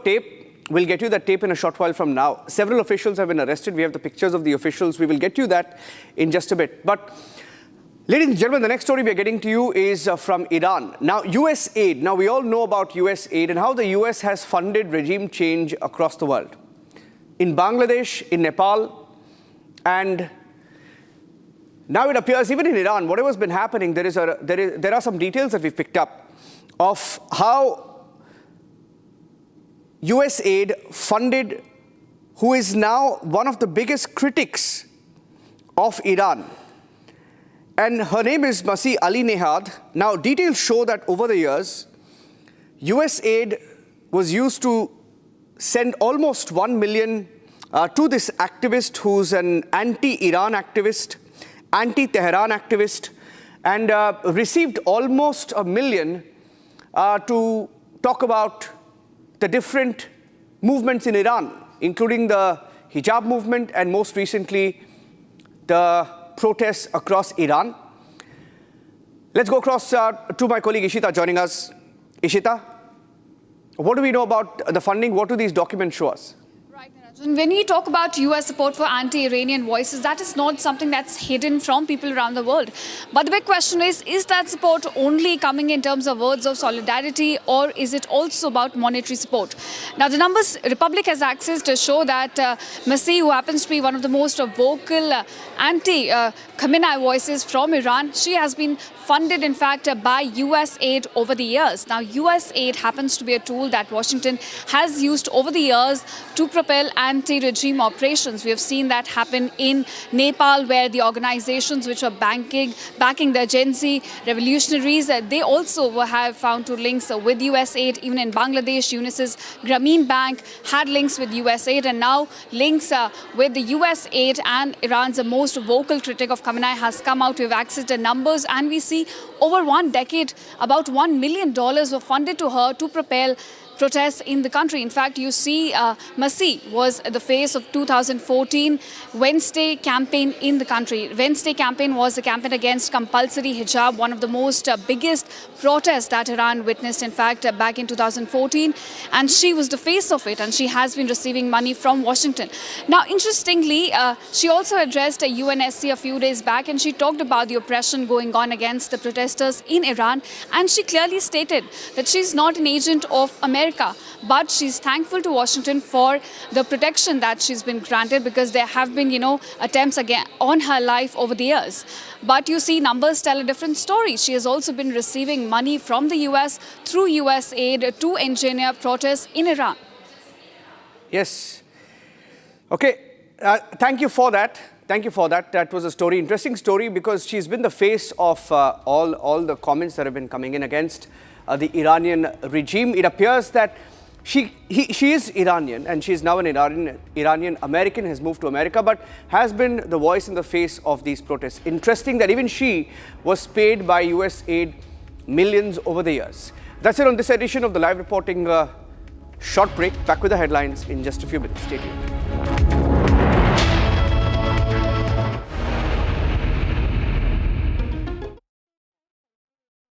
tape. We'll get you that tape in a short while from now. Several officials have been arrested. We have the pictures of the officials. We will get you that in just a bit. But ladies and gentlemen, the next story we're getting to you is from Iran. Now, USAID. Now, we all know about USAID and how the US has funded regime change across the world. In Bangladesh, in Nepal, and now it appears even in Iran, whatever's been happening, there are some details that we've picked up of how USAID funded who is now one of the biggest critics of Iran. And her name is Masih Alinejad. Now, details show that over the years, USAID was used to send almost 1 million to this activist who's an anti-Iran activist, anti-Tehran activist, and received almost 1 million to talk about the different movements in Iran, including the hijab movement and most recently the protests across Iran. Let's go across to my colleague Ishita joining us. Ishita, what do we know about the funding? What do these documents show us? When we talk about US support for anti-Iranian voices, that is not something that's hidden from people around the world. But the big question is that support only coming in terms of words of solidarity, or is it also about monetary support? Now, the numbers Republic has access to show that Masih, who happens to be one of the most vocal anti-Khamenei voices from Iran, she has been funded, in fact, by USAID over the years. Now, USAID happens to be a tool that Washington has used over the years to propel anti-regime operations. We have seen that happen in Nepal, where the organizations which are backing the Gen Z revolutionaries, they also have found to links with USAID. Even in Bangladesh, Unis's Grameen Bank had links with USAID, and now links with the USAID and Iran's most vocal critic of Khamenei has come out. We have access to numbers, and we see over 1 decade, about $1 million were funded to her to propel protests in the country. In fact, you see Masih was the face of 2014 Wednesday campaign in the country. Wednesday campaign was a campaign against compulsory hijab, one of the most biggest protests that Iran witnessed, in fact, back in 2014. And she was the face of it, and she has been receiving money from Washington. Now, interestingly, she also addressed a UNSC a few days back, and she talked about the oppression going on against the protesters in Iran. And she clearly stated that she's not an agent of America, but she's thankful to Washington for the protection that she's been granted, because there have been, attempts again on her life over the years. But you see, numbers tell a different story. She has also been receiving money from the US through USAID to engineer protests in Iran. Yes. Okay. Thank you for that. Thank you for that. That was a story, interesting story, because she's been the face of all the comments that have been coming in against the Iranian regime. It appears that she is Iranian, and she is now an Iranian American, has moved to America, but has been the voice in the face of these protests. Interesting that even she was paid by USAID millions over the years. That's it on this edition of the Live Reporting. Short break. Back with the headlines in just a few minutes. Stay tuned.